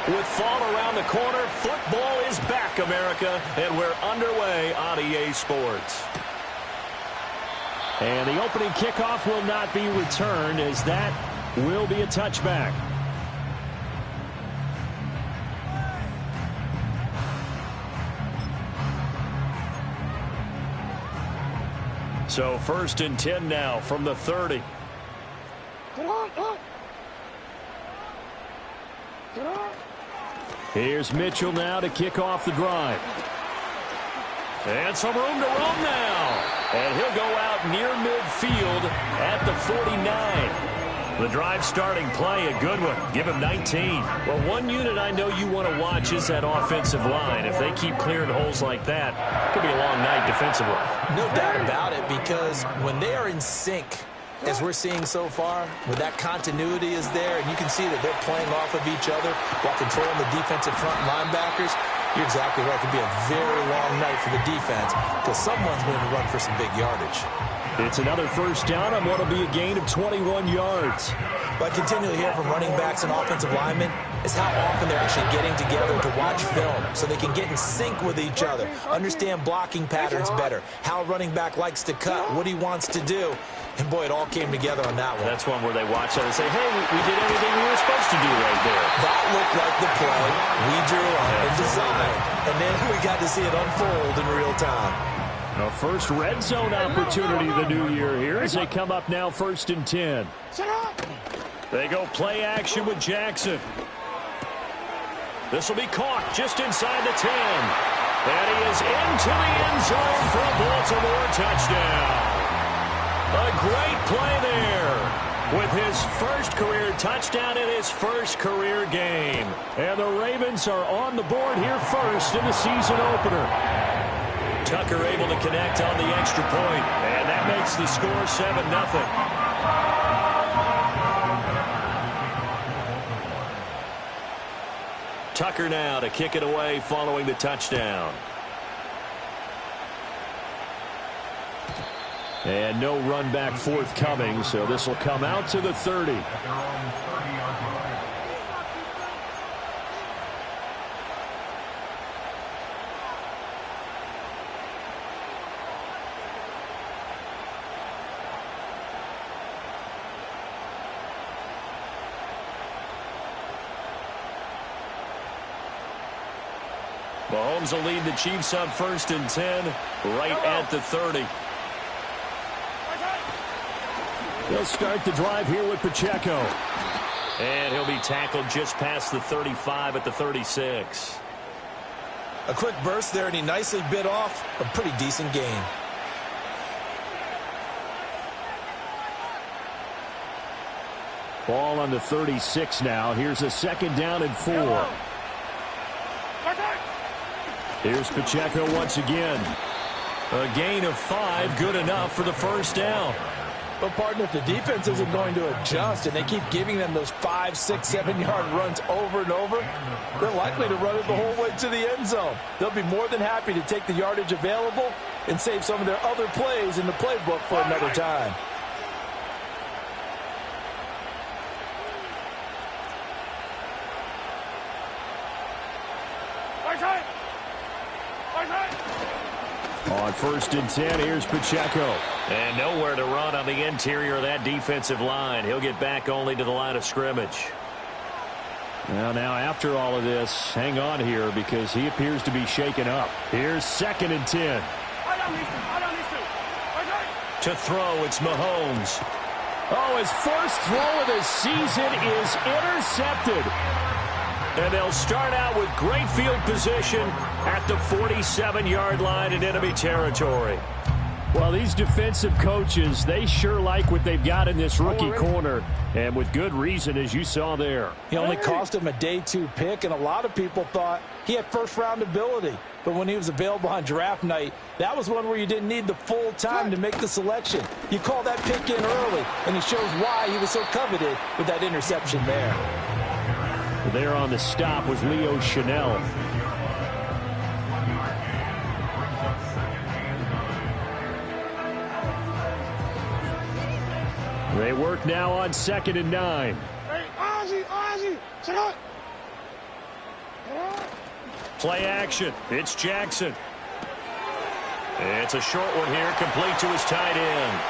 With fall around the corner, football is back, America, and we're underway on EA Sports. And the opening kickoff will not be returned, as that will be a touchback. So 1st and 10 now from the 30. Here's Mitchell now to kick off the drive. And some room to roam now. And he'll go out near midfield at the 49. The drive starting play, a good one. Give him 19. Well, one unit I know you want to watch is that offensive line. If they keep clearing holes like that, it could be a long night defensively. No doubt about it, because when they are in sync, as we're seeing so far, when that continuity is there, and you can see that they're playing off of each other while controlling the defensive front linebackers, you're exactly right. It could be a very long night for the defense because someone's going to run for some big yardage. It's another first down on what will be a gain of 21 yards. But I continually hear from running backs and offensive linemen is how often they're actually getting together to watch film so they can get in sync with each other, understand blocking patterns better, how a running back likes to cut, what he wants to do. And, boy, it all came together on that one. That's one where they watch that and say, hey, we did everything we were supposed to do right there. That looked like the play we drew up and designed. And then we got to see it unfold in real time. A first red zone opportunity the new year here as they come up now 1st and 10. They go play action with Jackson. This will be caught just inside the 10. And he is into the end zone for a Baltimore touchdown. A great play there with his first career touchdown in his first career game. And the Ravens are on the board here first in the season opener. Tucker able to connect on the extra point, and that makes the score 7-0. Tucker now to kick it away following the touchdown. And no run back forthcoming, so this will come out to the 30. Mahomes will lead the Chiefs up 1st and 10 right at the 30. He'll start the drive here with Pacheco. And he'll be tackled just past the 35 at the 36. A quick burst there, and he nicely bit off a pretty decent gain. Ball on the 36 now. Here's a 2nd down and 4. Here's Pacheco once again. A gain of 5, good enough for the first down. But, partner, if the defense isn't going to adjust and they keep giving them those 5, 6, 7-yard runs over and over, they're likely to run it the whole way to the end zone. They'll be more than happy to take the yardage available and save some of their other plays in the playbook for another time. On 1st and 10, here's Pacheco. And nowhere to run on the interior of that defensive line. He'll get back only to the line of scrimmage. Well, now after all of this, hang on here because he appears to be shaken up. Here's 2nd and 10. To throw, it's Mahomes. Oh, his first throw of the season is intercepted. And they'll start out with great field position at the 47-yard line in enemy territory. Well, these defensive coaches, they sure like what they've got in this rookie corner, and with good reason, as you saw there. He only cost him a day 2 pick, and a lot of people thought he had first-round ability. But when he was available on draft night, that was one where you didn't need the full time to make the selection. You call that pick in early, and it shows why he was so coveted with that interception there. There on the stop was Leo Chanel. They work now on 2nd and 9. Play action. It's Jackson. It's a short one here, complete to his tight end.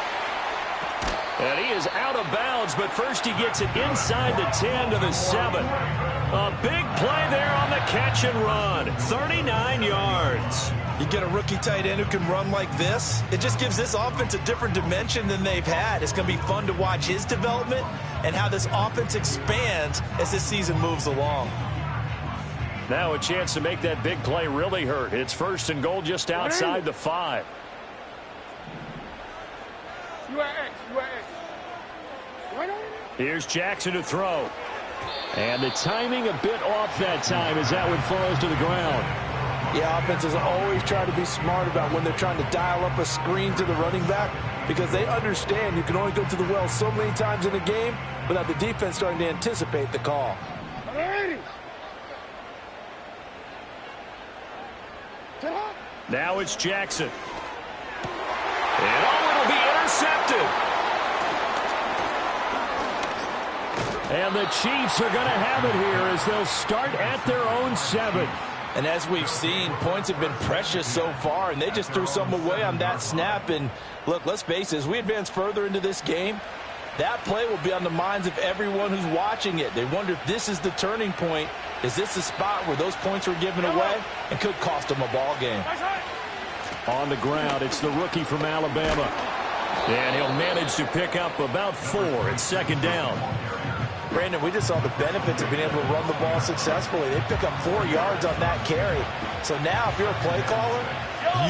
And he is out of bounds, but first he gets it inside the 10 to the 7. A big play there on the catch and run. 39 yards. You get a rookie tight end who can run like this, it just gives this offense a different dimension than they've had. It's going to be fun to watch his development and how this offense expands as this season moves along. Now a chance to make that big play really hurt. It's 1st and goal just outside the 5. Here's Jackson to throw. And the timing a bit off that time as that one falls to the ground. Yeah, offenses always try to be smart about when they're trying to dial up a screen to the running back because they understand you can only go to the well so many times in a game without the defense starting to anticipate the call. Now it's Jackson. And it'll be intercepted. And the Chiefs are going to have it here as they'll start at their own 7. And as we've seen, points have been precious so far, and they just threw some away on that snap. And look, let's face it, as we advance further into this game, that play will be on the minds of everyone who's watching it. They wonder if this is the turning point. Is this the spot where those points were given away and could cost them a ball game? On the ground, it's the rookie from Alabama. And he'll manage to pick up about 4 at 2nd down. Brandon, we just saw the benefits of being able to run the ball successfully. They pick up 4 yards on that carry. So now if you're a play caller,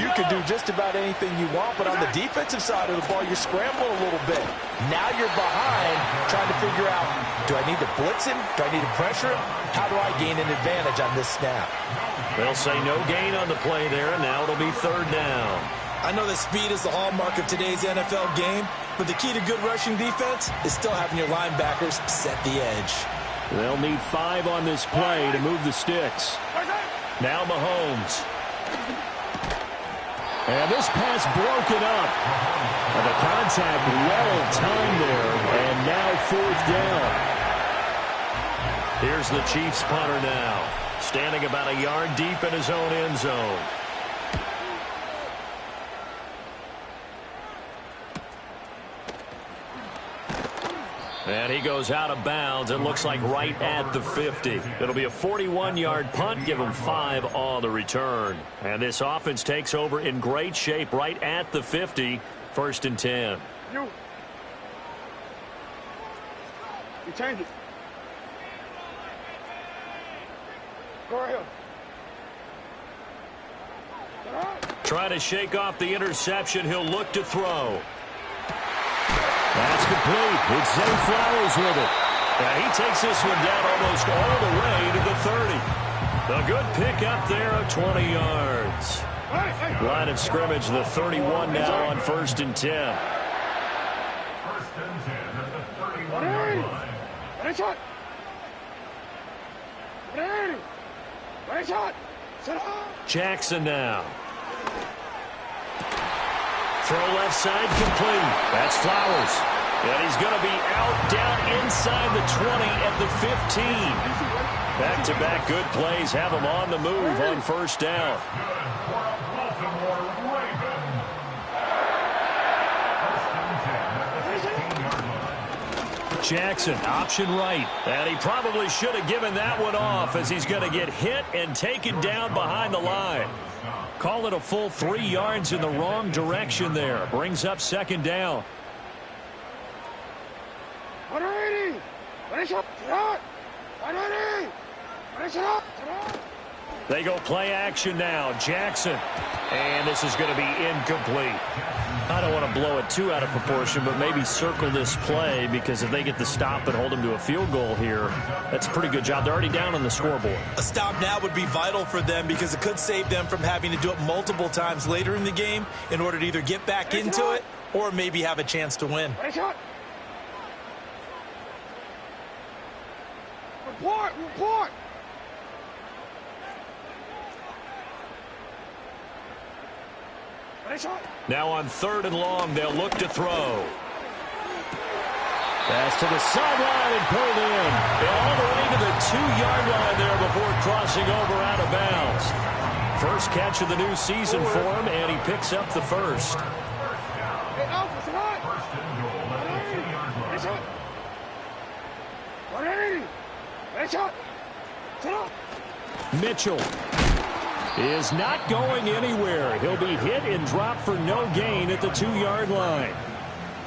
you can do just about anything you want. But on the defensive side of the ball, you're scrambling a little bit. Now you're behind trying to figure out, do I need to blitz him? Do I need to pressure him? How do I gain an advantage on this snap? They'll say no gain on the play there, and now it'll be 3rd down. I know that speed is the hallmark of today's NFL game, but the key to good rushing defense is still having your linebackers set the edge. They'll need 5 on this play to move the sticks. Now Mahomes. And this pass broken up. And the contact well timed there, and now 4th down. Here's the Chiefs punter now, standing about a yard deep in his own end zone. And he goes out of bounds. It looks like right at the 50. It'll be a 41-yard punt. Give him 5 on the return. And this offense takes over in great shape right at the 50. 1st and 10. You change it. Go ahead. Trying to shake off the interception. He'll look to throw. That's complete. It's Zay Flowers with it. And he takes this one down almost all the way to the 30. A good pickup there of 20 yards. Line of scrimmage, the 31 now on 1st and 10. Jackson now. Throw left side complete. That's Flowers. And he's going to be out down inside the 20 at the 15. Back-to-back good plays have him on the move on 1st down. Jackson, option right. And he probably should have given that one off as he's going to get hit and taken down behind the line. Call it a full 3 yards in the wrong direction there. Brings up 2nd down. They go play action now. Jackson. And this is going to be incomplete. I don't want to blow it too out of proportion, but maybe circle this play because if they get the stop and hold them to a field goal here, that's a pretty good job. They're already down on the scoreboard. A stop now would be vital for them because it could save them from having to do it multiple times later in the game in order to either get back into it or maybe have a chance to win. Report! Now on 3rd and long, they'll look to throw. Pass to the sideline and pulled in. And all the way to the 2-yard line there before crossing over out of bounds. First catch of the new season for him, and he picks up the first. Hey, Alpha, sit hot. Mitchell is not going anywhere. He'll be hit and dropped for no gain at the 2-yard line.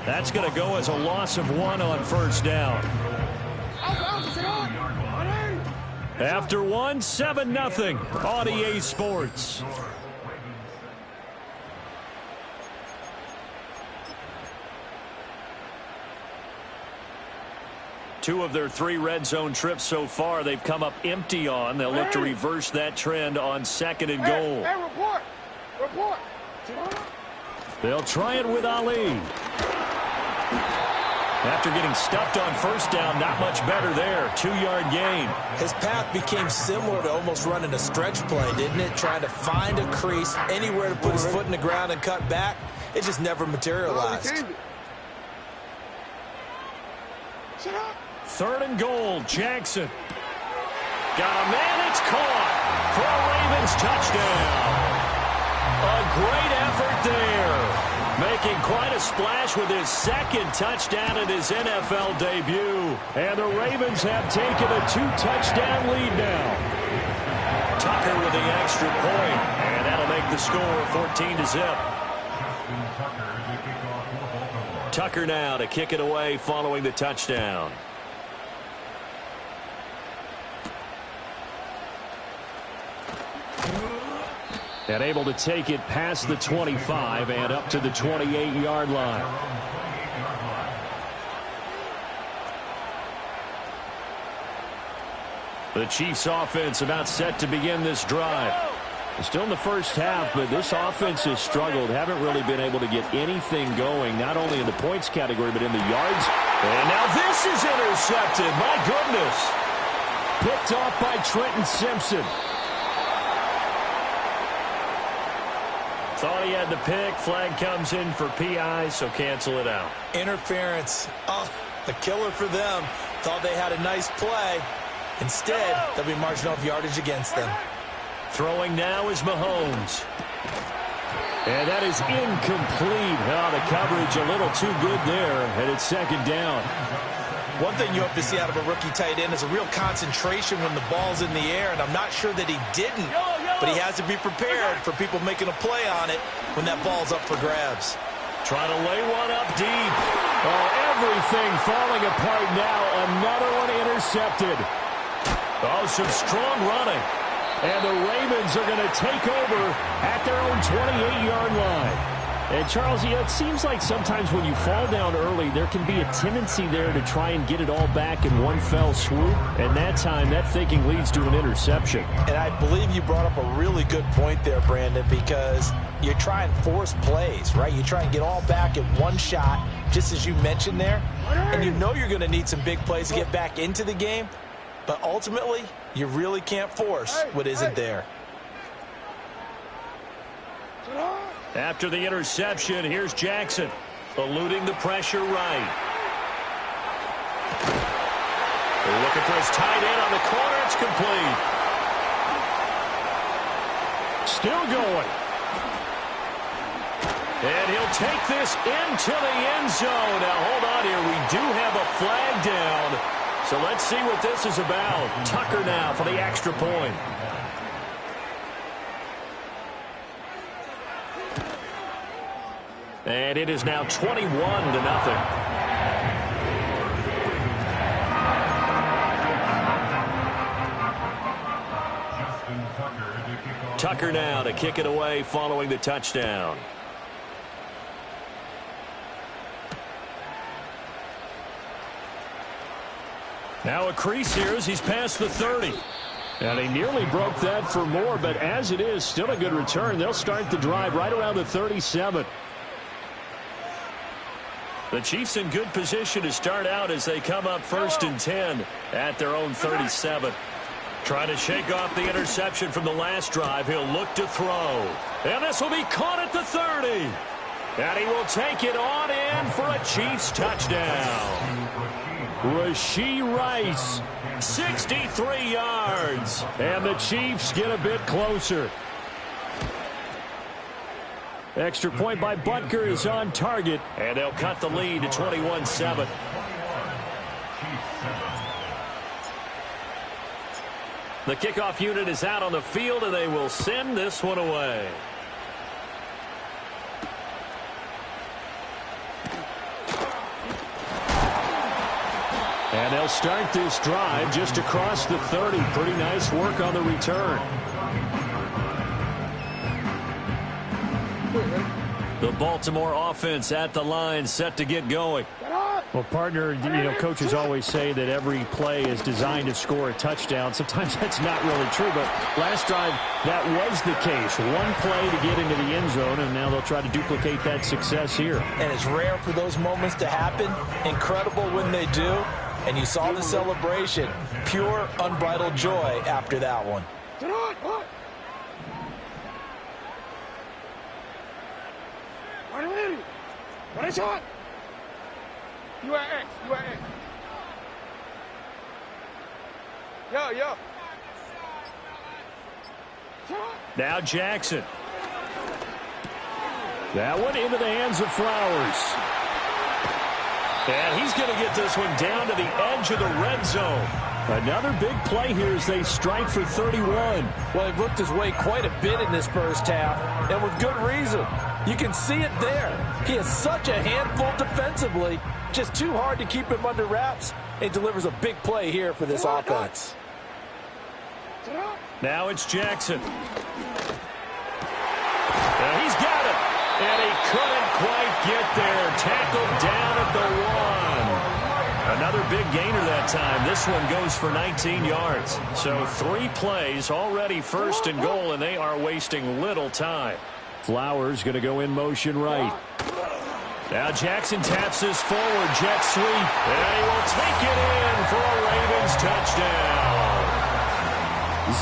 That's going to go as a loss of 1 on first down. After 1, 7-0. RDA Sports. Two of their 3 red zone trips so far, they've come up empty on. They'll look to reverse that trend on 2nd and goal. Hey, report. They'll try it with Ali. After getting stuffed on first down, not much better there. 2-yard gain. His path became similar to almost running a stretch play, didn't it? Trying to find a crease, anywhere to put his foot in the ground and cut back. It just never materialized. 3rd and goal, Jackson. Got a man, it's caught for a Ravens touchdown. A great effort there. Making quite a splash with his 2nd touchdown in his NFL debut. And the Ravens have taken a 2-touchdown lead now. Tucker with the extra point, and that'll make the score 14-0. Tucker now to kick it away following the touchdown. And able to take it past the 25 and up to the 28-yard line. The Chiefs offense about set to begin this drive. Still in the first half, but this offense has struggled. Haven't really been able to get anything going, not only in the points category, but in the yards. And now this is intercepted. My goodness. Picked off by Trenton Simpson. Thought he had the pick. Flag comes in for PI, so cancel it out. Interference. Oh, a killer for them. Thought they had a nice play. Instead, they'll be marching off yardage against them. Throwing now is Mahomes. And that is incomplete. Oh, the coverage a little too good there, and it's 2nd down. One thing you hope to see out of a rookie tight end is a real concentration when the ball's in the air, and I'm not sure that he didn't. But he has to be prepared for people making a play on it when that ball's up for grabs. Trying to lay one up deep. Oh, everything falling apart now. Another one intercepted. Oh, some strong running. And the Ravens are going to take over at their own 28-yard line. And, Charles, it seems like sometimes when you fall down early, there can be a tendency there to try and get it all back in one fell swoop. And that time, that thinking leads to an interception. And I believe you brought up a really good point there, Brandon, because you try and force plays, right? You try and get all back in one shot, just as you mentioned there. And you know you're going to need some big plays to get back into the game. But ultimately, you really can't force what isn't there. After the interception, here's Jackson, eluding the pressure right. They're looking for his tight end on the corner. It's complete. Still going. And he'll take this into the end zone. Now, hold on here. We do have a flag down. So let's see what this is about. Tucker now for the extra point. And it is now 21-0. Tucker now to kick it away following the touchdown. Now a crease here as he's past the 30. And he nearly broke that for more, but as it is, still a good return. They'll start the drive right around the 37. The Chiefs in good position to start out as they come up 1st and 10 at their own 37. Trying to shake off the interception from the last drive. He'll look to throw. And this will be caught at the 30. And he will take it on in for a Chiefs touchdown. Rashee Rice, 63 yards. And the Chiefs get a bit closer. Extra point by Butker is on target. And they'll cut the lead to 21-7. The kickoff unit is out on the field, and they will send this one away. And they'll start this drive just across the 30. Pretty nice work on the return. The Baltimore offense at the line, set to get going. Well, partner, coaches always say that every play is designed to score a touchdown. Sometimes that's not really true, but last drive, that was the case. One play to get into the end zone, and now they'll try to duplicate that success here. And it's rare for those moments to happen. Incredible when they do. And you saw the celebration. Pure, unbridled joy after that one. What a shot! You are X. Yo. Now Jackson. That one into the hands of Flowers. And he's going to get this one down to the edge of the red zone. Another big play here as they strike for 31. Well, he worked his way quite a bit in this first half, and with good reason. You can see it there. He is such a handful defensively. Just too hard to keep him under wraps. And delivers a big play here for this offense. Now it's Jackson. And he's got it. And he couldn't quite get there. Tackled down at the 1. Another big gainer that time. This one goes for 19 yards. So 3 plays, already first and goal, and they are wasting little time. Flowers going to go in motion right. Now Jackson taps this forward, jet sweep, and he will take it in for a Ravens touchdown.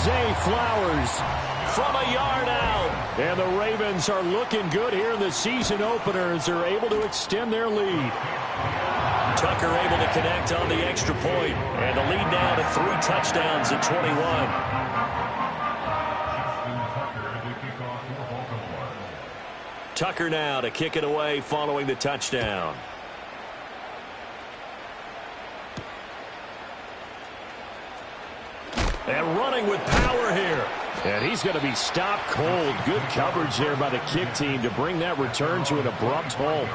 Zay Flowers from a yard out. And the Ravens are looking good here in the season opener as they're able to extend their lead. Tucker able to connect on the extra point, and the lead now to 3 touchdowns at 21. Tucker now to kick it away following the touchdown. And running with power here. And he's going to be stopped cold. Good coverage there by the kick team to bring that return to an abrupt halt.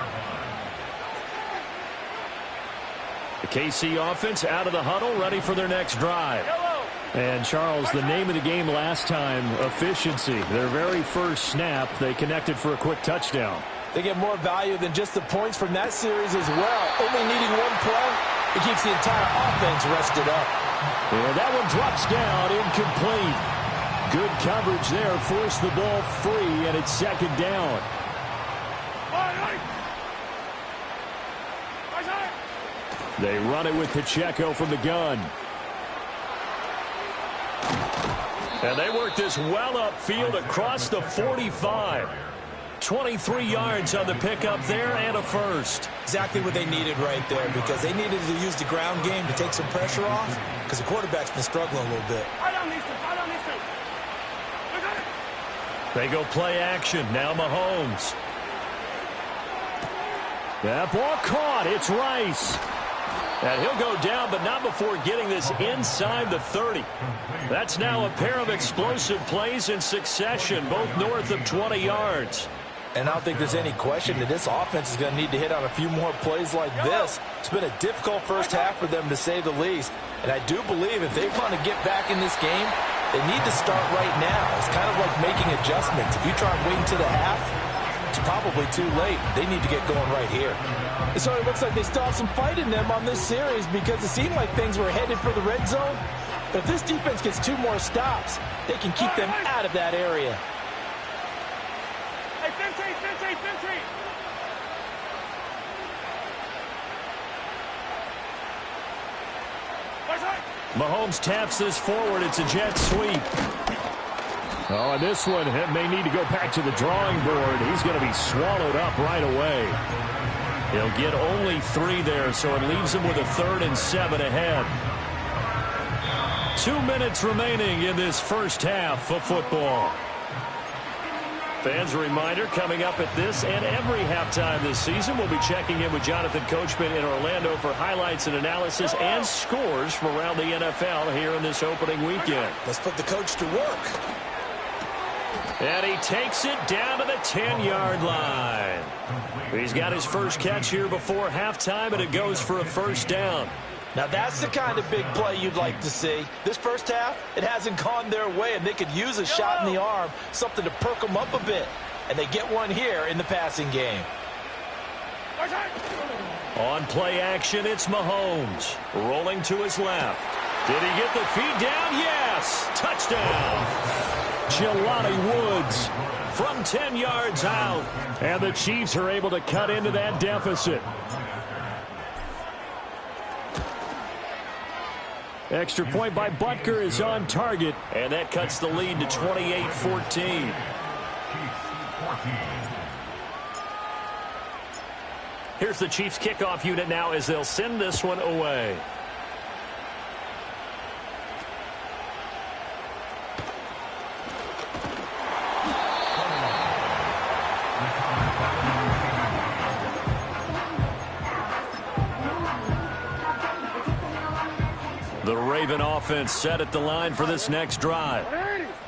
The KC offense out of the huddle, ready for their next drive. And, Charles, the name of the game last time, efficiency. Their very first snap, they connected for a quick touchdown. They get more value than just the points from that series as well. Only needing one play, it keeps the entire offense rested up. And that one drops down, incomplete. Good coverage there, forced the ball free, and it's second down. They run it with Pacheco from the gun. And they work this well upfield across the 45. 23 yards on the pickup there and a first. Exactly what they needed right there, because they needed to use the ground game to take some pressure off, because the quarterback's been struggling a little bit. They go play action. Now Mahomes. That ball caught. It's Rice. And he'll go down, but not before getting this inside the 30. That's now a pair of explosive plays in succession, both north of 20 yards. And I don't think there's any question that this offense is going to need to hit on a few more plays like this. It's been a difficult first half for them, to say the least. And I do believe if they want to get back in this game, they need to start right now. It's kind of like making adjustments. If you try and wait until the half, it's probably too late. They need to get going right here. So it looks like they still have some fight in them on this series, because it seemed like things were headed for the red zone. But if this defense gets 2 more stops, they can keep them out of that area. Hey, Finty! Mahomes taps this forward. It's a jet sweep. Oh, and this one may need to go back to the drawing board. He's going to be swallowed up right away. He'll get only 3 there, so it leaves him with a 3rd and 7 ahead. 2 minutes remaining in this first half of football. Fans, a reminder, coming up at this and every halftime this season, we'll be checking in with Jonathan Coachman in Orlando for highlights and analysis and scores from around the NFL here in this opening weekend. Let's put the coach to work. And he takes it down to the 10-yard line. He's got his first catch here before halftime, and it goes for a first down. Now, that's the kind of big play you'd like to see. This first half, it hasn't gone their way, and they could use a shot in the arm, something to perk them up a bit. And they get one here in the passing game. On play action, it's Mahomes. Rolling to his left. Did he get the feed down? Yes! Touchdown! Jelani Woods from 10 yards out. And the Chiefs are able to cut into that deficit. Extra point by Butker is on target. And that cuts the lead to 28-14. Here's the Chiefs kickoff unit now as they'll send this one away. The Raven offense set at the line for this next drive.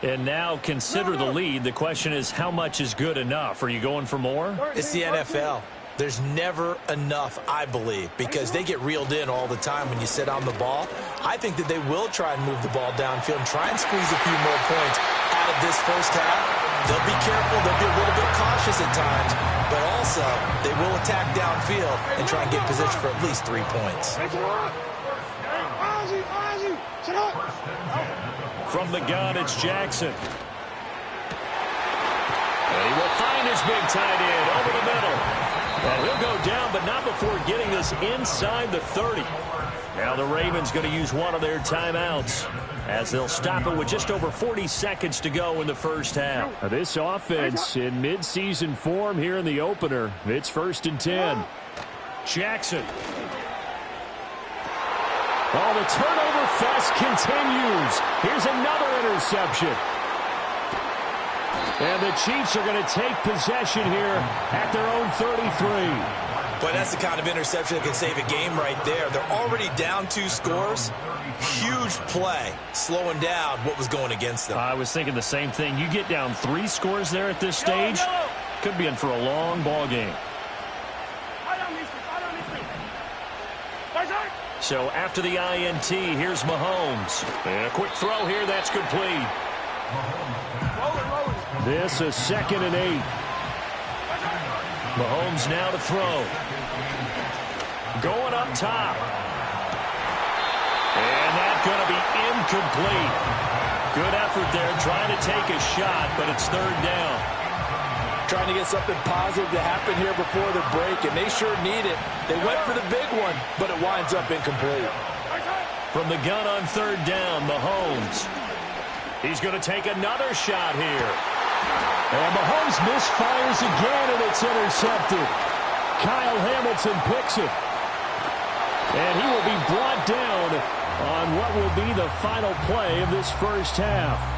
And now consider the lead. The question is, how much is good enough? Are you going for more? It's the NFL. There's never enough, I believe, because they get reeled in all the time when you sit on the ball. I think that they will try and move the ball downfield and try and squeeze a few more points out of this first half. They'll be careful. They'll be a little bit cautious at times, but also they will attack downfield and try and get position for at least 3 points. From the gun, it's Jackson. And he will find his big tight end over the middle. And he'll go down, but not before getting this inside the 30. Now the Ravens going to use one of their timeouts as they'll stop it with just over 40 seconds to go in the first half. Now this offense in midseason form here in the opener. It's 1st and 10. Jackson. Oh, the turnover fest continues. Here's another interception. And the Chiefs are going to take possession here at their own 33. But that's the kind of interception that can save a game right there. They're already down 2 scores. Huge play, slowing down what was going against them. I was thinking the same thing. You get down 3 scores there at this stage, could be in for a long ball game. So after the INT, here's Mahomes. And a quick throw here, that's complete. This is 2nd and 8. Mahomes now to throw. Going up top. And that's going to be incomplete. Good effort there, trying to take a shot, but it's 3rd down. Trying to get something positive to happen here before the break, and they sure need it. They went for the big one, but it winds up incomplete. From the gun on 3rd down, Mahomes. He's going to take another shot here. And Mahomes misfires again, and it's intercepted. Kyle Hamilton picks it. And he will be brought down on what will be the final play of this first half.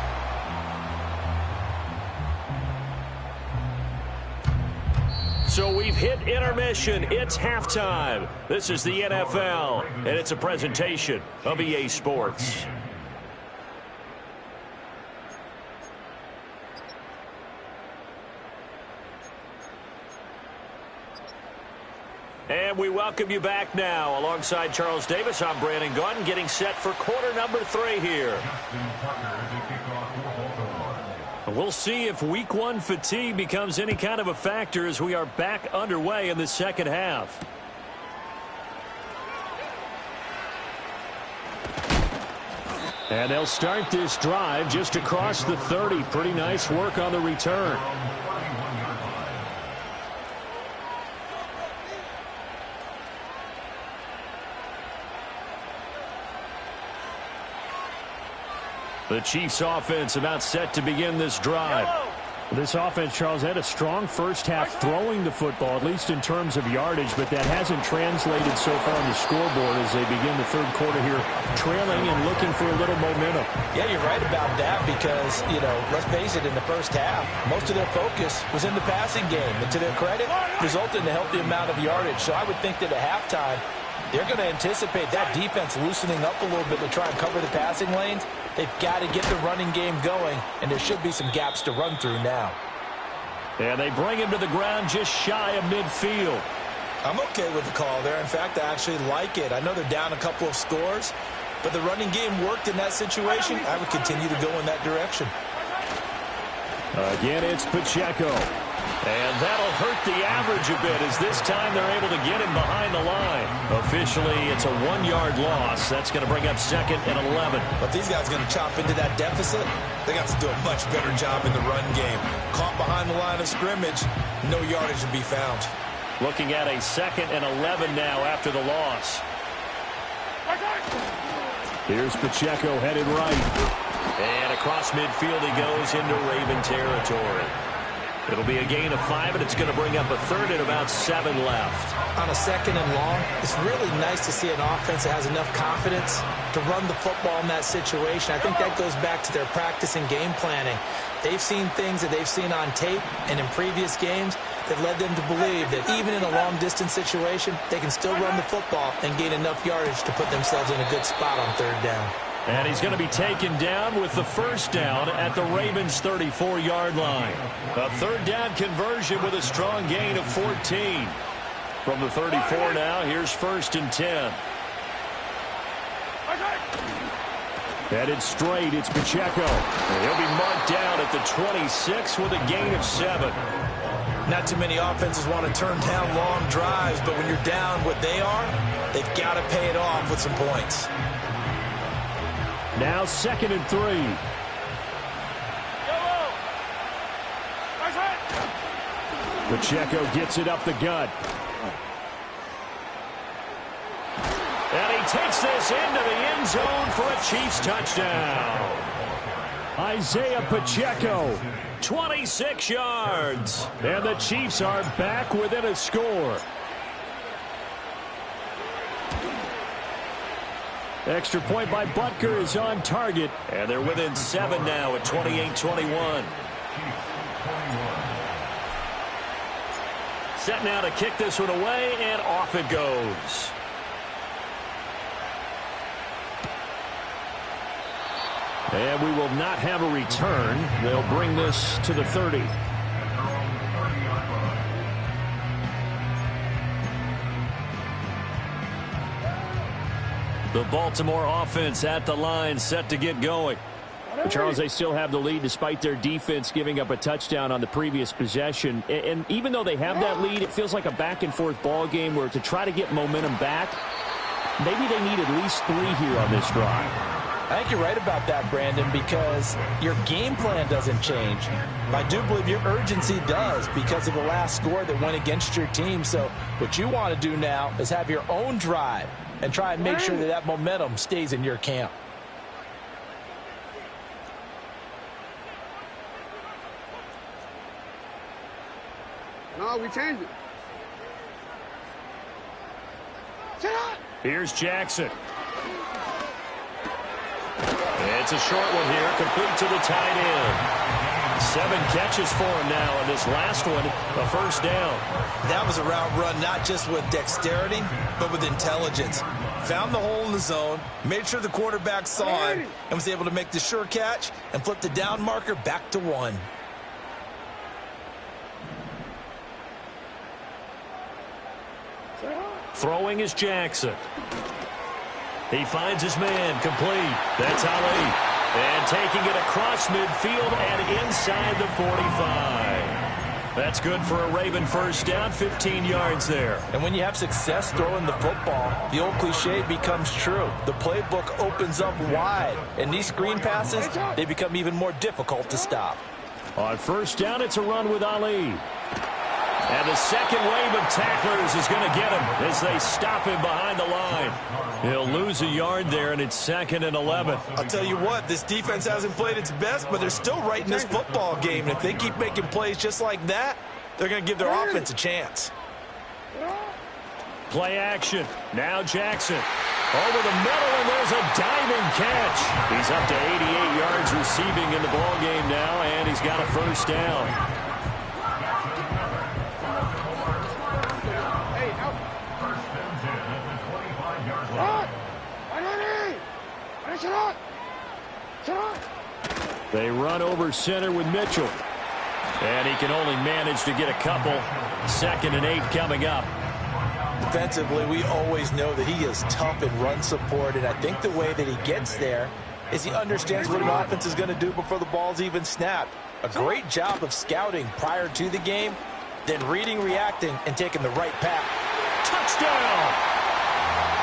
So we've hit intermission. It's halftime. This is the NFL, and it's a presentation of EA Sports. And we welcome you back now. Alongside Charles Davis, I'm Brandon Gunn, getting set for quarter number 3 here. We'll see if week 1 fatigue becomes any kind of a factor as we are back underway in the second half. And they'll start this drive just across the 30. Pretty nice work on the return. The Chiefs offense about set to begin this drive. This offense, Charles, had a strong first half throwing the football, at least in terms of yardage, but that hasn't translated so far on the scoreboard as they begin the third quarter here, trailing and looking for a little momentum. Yeah, you're right about that because, let's face it, in the first half, most of their focus was in the passing game. And to their credit, resulted in a healthy amount of yardage. So I would think that at halftime, they're going to anticipate that defense loosening up a little bit to try and cover the passing lanes. They've got to get the running game going, and there should be some gaps to run through now. And they bring him to the ground just shy of midfield. I'm okay with the call there. In fact, I actually like it. I know they're down a couple of scores, but the running game worked in that situation. I would continue to go in that direction. Again, it's Pacheco. And that'll hurt the average a bit as this time they're able to get him behind the line. Officially, it's a 1-yard loss. That's going to bring up 2nd and 11. But these guys are going to chop into that deficit. They got to do a much better job in the run game. Caught behind the line of scrimmage, no yardage to be found. Looking at a 2nd and 11 now after the loss. Here's Pacheco headed right. And across midfield he goes into Raven territory. It'll be a gain of 5, and it's going to bring up a 3rd and about 7 left. On a 2nd and long, it's really nice to see an offense that has enough confidence to run the football in that situation. I think that goes back to their practice and game planning. They've seen things that they've seen on tape and in previous games that led them to believe that even in a long-distance situation, they can still run the football and gain enough yardage to put themselves in a good spot on 3rd down. And he's going to be taken down with the 1st down at the Ravens' 34-yard line. A 3rd down conversion with a strong gain of 14. From the 34 now, here's 1st and 10. Headed straight, it's Pacheco. And he'll be marked down at the 26 with a gain of 7. Not too many offenses want to turn down long drives, but when you're down what they are, they've got to pay it off with some points. Now 2nd and 3. Pacheco gets it up the gut. And he takes this into the end zone for a Chiefs touchdown. Isaiah Pacheco. 26 yards. And the Chiefs are back within a score. Extra point by Butker is on target. And they're within 7 now at 28-21. Set now to kick this one away, and off it goes. And we will not have a return. They'll bring this to the 30. The Baltimore offense at the line, set to get going. Charles, they still have the lead despite their defense giving up a touchdown on the previous possession. And even though they have that lead, it feels like a back-and-forth ball game where to try to get momentum back, maybe they need at least 3 here on this drive. I think you're right about that, Brandon, because your game plan doesn't change. I do believe your urgency does because of the last score that went against your team. So what you want to do now is have your own drive and try and make sure that that momentum stays in your camp. No, we changed it. Here's Jackson. It's a short one here, complete to the tight end. 7 catches for him now, and this last one, a 1st down. That was a route run not just with dexterity, but with intelligence. Found the hole in the zone, made sure the quarterback saw it, and was able to make the sure catch and flip the down marker back to 1. Throwing is Jackson. He finds his man, complete. That's Ali. And taking it across midfield and inside the 45. That's good for a Raven 1st down, 15 yards there. And when you have success throwing the football, the old cliche becomes true. The playbook opens up wide, and these screen passes, they become even more difficult to stop. On 1st down, it's a run with Ali. And the second wave of tacklers is going to get him as they stop him behind the line. He'll lose a yard there, and it's 2nd and 11. I'll tell you what, this defense hasn't played its best, but they're still right in this football game. And if they keep making plays just like that, they're going to give their offense a chance. Play action. Now Jackson. Over the middle, and there's a diving catch. He's up to 88 yards receiving in the ballgame now, and he's got a first down. They run over center with Mitchell. And he can only manage to get a couple. 2nd and 8 coming up. Defensively, we always know that he is tough in run support, and I think the way that he gets there is he understands what an offense is going to do before the ball's even snapped. A great job of scouting prior to the game, then reading, reacting, and taking the right path. Touchdown!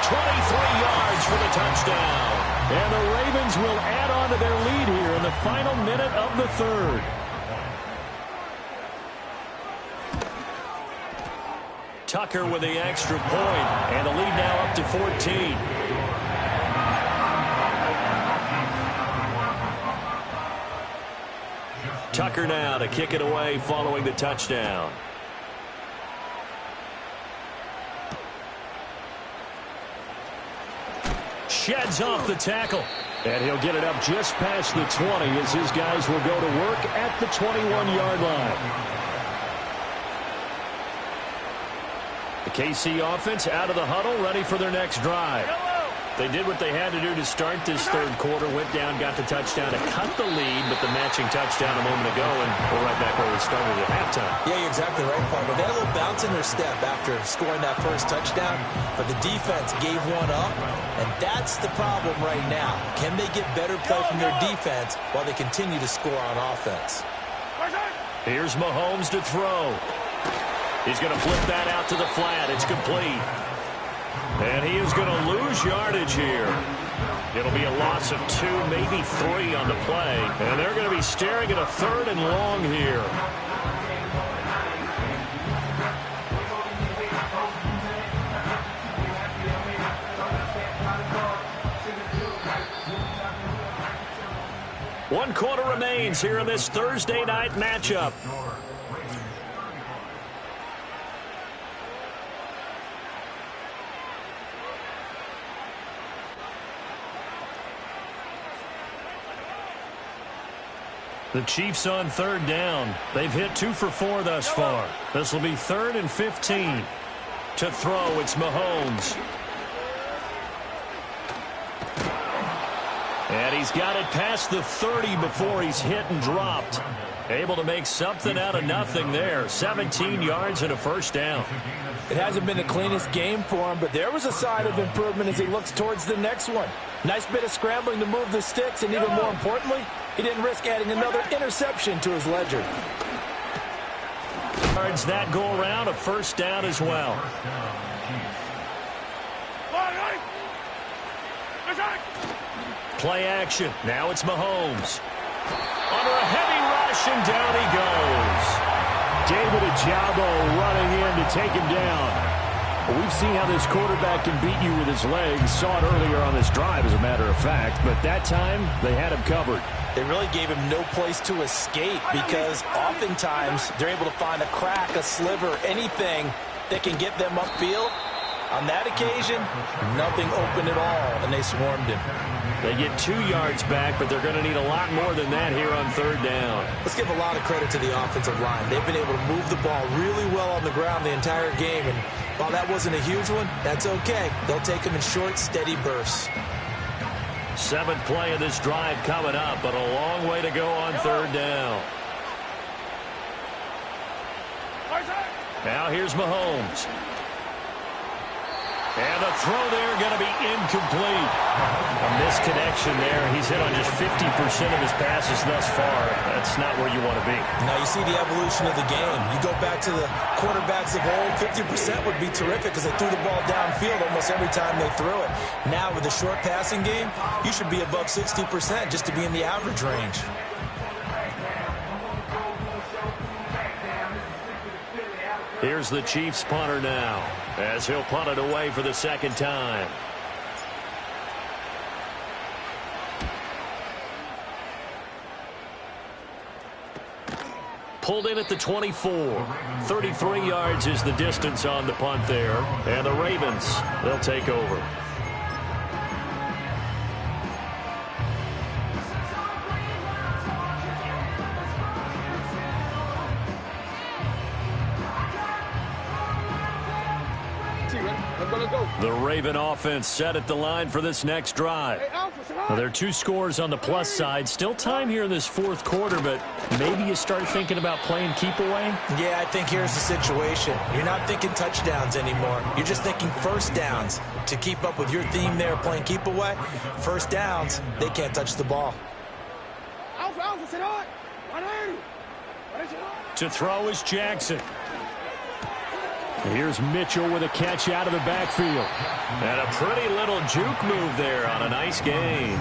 23 yards for the touchdown. And the Ravens will add on to their lead here in the final minute of the 3rd. Tucker with the extra point, and the lead now up to 14. Tucker now to kick it away following the touchdown. Sheds off the tackle. And he'll get it up just past the 20 as his guys will go to work at the 21-yard line. The KC offense out of the huddle, ready for their next drive. They did what they had to do to start this 3rd quarter, went down, got the touchdown to cut the lead, but the matching touchdown a moment ago, and we're right back where we started at halftime. Yeah, you're exactly right, partner. They had a little bounce in their step after scoring that first touchdown, but the defense gave one up, and that's the problem right now. Can they get better play from their defense while they continue to score on offense? Here's Mahomes to throw. He's going to flip that out to the flat. It's complete. And he is going to lose yardage here. It'll be a loss of 2, maybe 3 on the play. And they're going to be staring at a 3rd and long here. One quarter remains here in this Thursday night matchup. The Chiefs on 3rd down. They've hit 2 for 4 thus far. This will be 3rd and 15. To throw, it's Mahomes. And he's got it past the 30 before he's hit and dropped. Able to make something out of nothing there. 17 yards and a first down. It hasn't been the cleanest game for him, but there was a sign of improvement as he looks towards the next one. Nice bit of scrambling to move the sticks, and even more importantly, he didn't risk adding another interception to his ledger. Yards that go around, a first down as well. Play action. Now it's Mahomes. Under a heavy rush, and down he goes. David Ojabo running in to take him down. Well, we've seen how this quarterback can beat you with his legs. Saw it earlier on this drive, as a matter of fact. But that time, they had him covered. They really gave him no place to escape because oftentimes they're able to find a crack, a sliver, anything that can get them upfield. On that occasion, nothing open at all, and they swarmed him. They get 2 yards back, but they're going to need a lot more than that here on 3rd down. Let's give a lot of credit to the offensive line. They've been able to move the ball really well on the ground the entire game, and while that wasn't a huge one, that's okay. They'll take them in short, steady bursts. 7th play of this drive coming up, but a long way to go on 3rd down. Now here's Mahomes. And the throw there going to be incomplete. A misconnection there. He's hit on just 50% of his passes thus far. That's not where you want to be. Now you see the evolution of the game. You go back to the quarterbacks of old, 50% would be terrific because they threw the ball downfield almost every time they threw it. Now with the short passing game, you should be above 60% just to be in the average range. Here's the Chiefs punter now, as he'll punt it away for the second time. Pulled in at the 24. 33 yards is the distance on the punt there. And the Ravens, they'll take over. The Raven offense set at the line for this next drive. Well, there are 2 scores on the plus side. Still time here in this fourth quarter, but maybe you start thinking about playing keep away? Yeah, I think here's the situation. You're not thinking touchdowns anymore. You're just thinking first downs. To keep up with your theme there, playing keep away, first downs, they can't touch the ball. To throw is Jackson. Here's Mitchell with a catch out of the backfield. And a pretty little juke move there on a nice gain.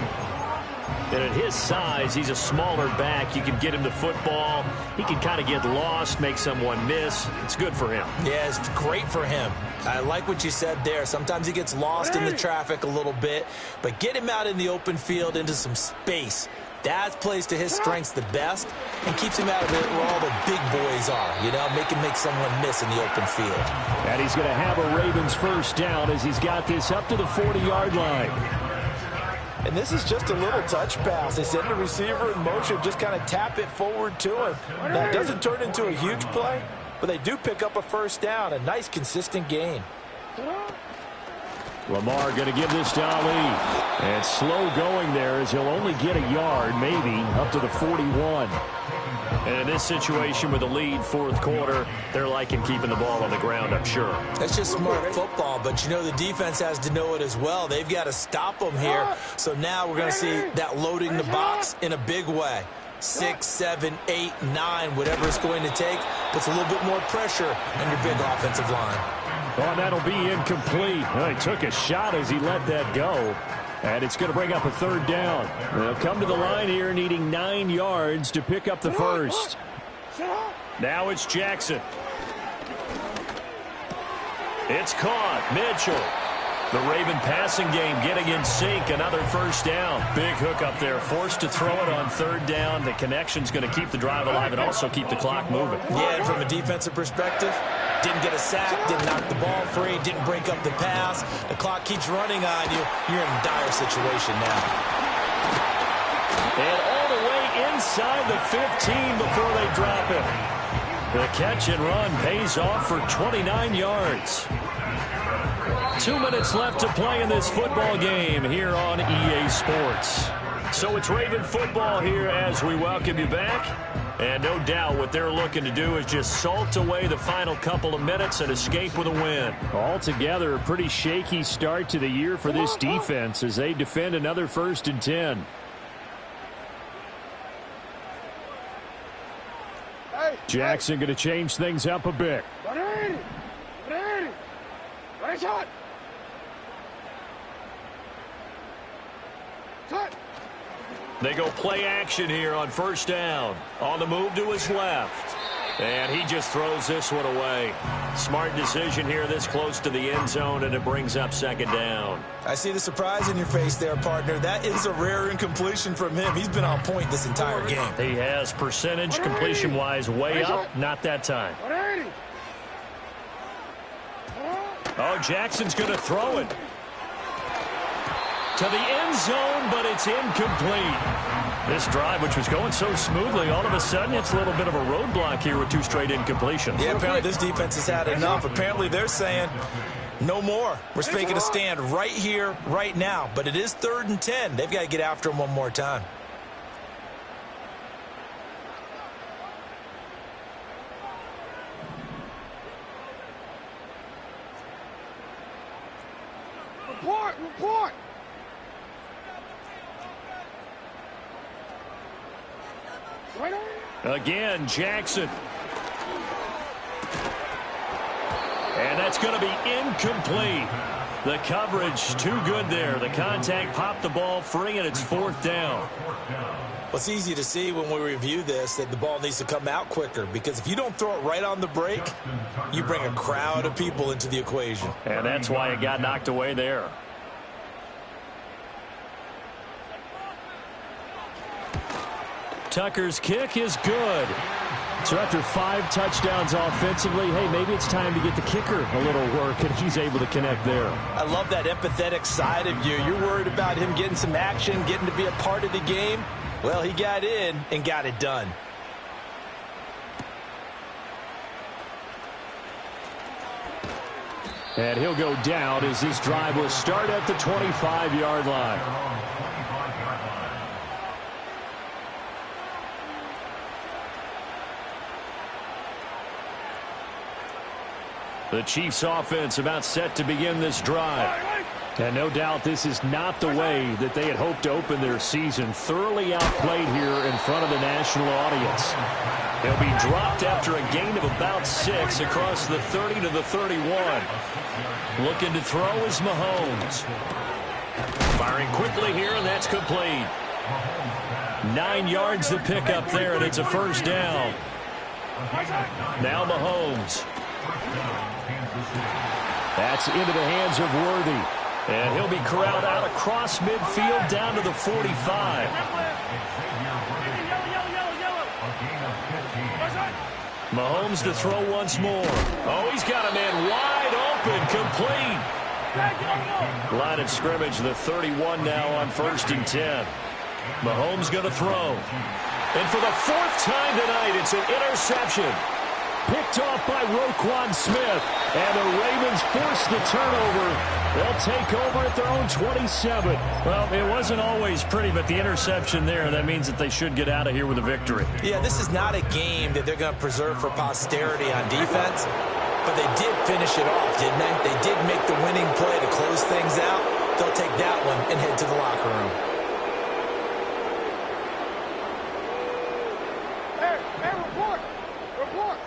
And at his size, he's a smaller back. You can get him the football. He can kind of get lost, make someone miss. It's good for him. Yeah, it's great for him. I like what you said there. Sometimes he gets lost in the traffic a little bit, but get him out in the open field into some space. That plays to his strengths the best and keeps him out of it where all the big boys are, you know, make someone miss in the open field. And he's going to have a Ravens first down as he's got this up to the 40-yard line. And this is just a little touch pass. They send the receiver in motion, just kind of tap it forward to him. Now, it doesn't turn into a huge play, but they do pick up a first down, a nice, consistent gain. Lamar going to give this to Ali. And slow going there as he'll only get a yard, maybe, up to the 41. And in this situation with the lead, fourth quarter, they're liking keeping the ball on the ground, I'm sure. That's just smart football, but you know the defense has to know it as well. They've got to stop them here. So now we're going to see that loading the box in a big way. 6, 7, 8, 9, whatever it's going to take, puts a little bit more pressure on your big offensive line. Oh, and that'll be incomplete. Well, he took a shot as he let that go. And it's going to bring up a third down. They'll come to the line here needing 9 yards to pick up the first. Now it's Jackson. It's caught. Mitchell. The Raven passing game getting in sync. Another first down. Big hook up there. Forced to throw it on third down. The connection's going to keep the drive alive and also keep the clock moving. Yeah, and from a defensive perspective, didn't get a sack, didn't knock the ball free, didn't break up the pass. The clock keeps running on you. You're in a dire situation now. And all the way inside the 15 before they drop it. The catch and run pays off for 29 yards. 2 minutes left to play in this football game here on EA Sports. So it's Raven football here as we welcome you back. And no doubt what they're looking to do is just salt away the final couple of minutes and escape with a win. Altogether, a pretty shaky start to the year for this defense as they defend another 1st and 10. Jackson going to change things up a bit. They go play action here on first down. On the move to his left. And he just throws this one away. Smart decision here this close to the end zone, and it brings up second down. I see the surprise in your face there, partner. That is a rare incompletion from him. He's been on point this entire game. He has percentage completion-wise way up. Not that time. Oh, Jackson's going to throw it to the end zone, but it's incomplete. This drive, which was going so smoothly, all of a sudden it's a little bit of a roadblock here with 2 straight incompletions. Yeah, apparently this defense has had enough. Apparently they're saying no more. We're making a stand right here, right now. But it is 3rd and 10. They've got to get after him one more time. Report! Again, Jackson. And that's going to be incomplete. The coverage too good there. The contact popped the ball free, and it's 4th down. Well, it's easy to see when we review this that the ball needs to come out quicker, because if you don't throw it right on the break, you bring a crowd of people into the equation. And that's why it got knocked away there. Tucker's kick is good. So after 5 touchdowns offensively, hey, maybe it's time to get the kicker a little work, and he's able to connect there. I love that empathetic side of you. You're worried about him getting some action, getting to be a part of the game. Well, he got in and got it done. And he'll go down as this drive will start at the 25-yard line. The Chiefs offense about set to begin this drive. And no doubt this is not the way that they had hoped to open their season. Thoroughly outplayed here in front of the national audience. He'll be dropped after a gain of about 6 across the 30 to the 31. Looking to throw is Mahomes. Firing quickly here, and that's complete. 9 yards to pick up there, and it's a 1st down. Now Mahomes. That's into the hands of Worthy. And he'll be corralled out across midfield down to the 45. Mahomes to throw once more. Oh, he's got a man wide open, complete. Line of scrimmage, the 31 now on 1st and 10. Mahomes going to throw. And for the 4th time tonight, it's an interception. Picked off by Roquan Smith. And the Ravens force the turnover. They'll take over at their own 27. Well, it wasn't always pretty, but the interception there, that means that they should get out of here with a victory. Yeah, this is not a game that they're going to preserve for posterity on defense, but they did finish it off, didn't they? They did make the winning play to close things out. They'll take that one and head to the locker room. Hey, report! Report!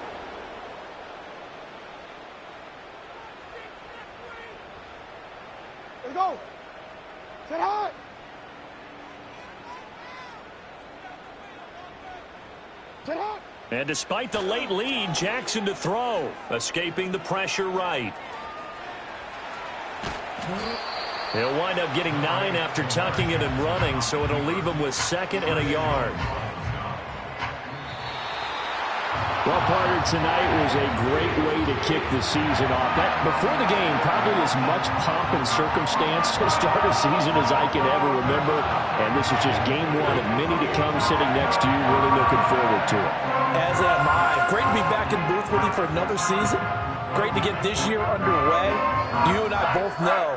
Let's go! Sit high! Sit high! And despite the late lead, Jackson to throw, escaping the pressure right. He'll wind up getting 9 after tucking it and running, so it'll leave him with 2nd and a yard. Well, partner, tonight was a great way to kick the season off. That, before the game, probably as much pomp and circumstance to start a season as I can ever remember. And this is just game 1 of many to come sitting next to you. Really looking forward to it. As am I. Great to be back in booth with you for another season. Great to get this year underway. You and I both know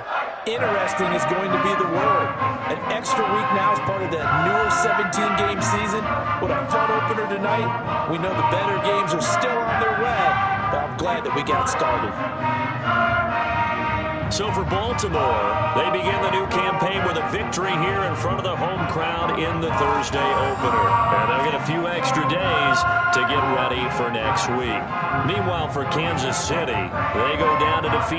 interesting is going to be the word. An extra week now as part of the newer 17-game season. What a fun opener tonight. We know the better games are still on their way, but I'm glad that we got started. So for Baltimore, they begin the new campaign with a victory here in front of the home crowd in the Thursday opener. And they'll get a few extra days to get ready for next week. Meanwhile, for Kansas City, they go down to defeat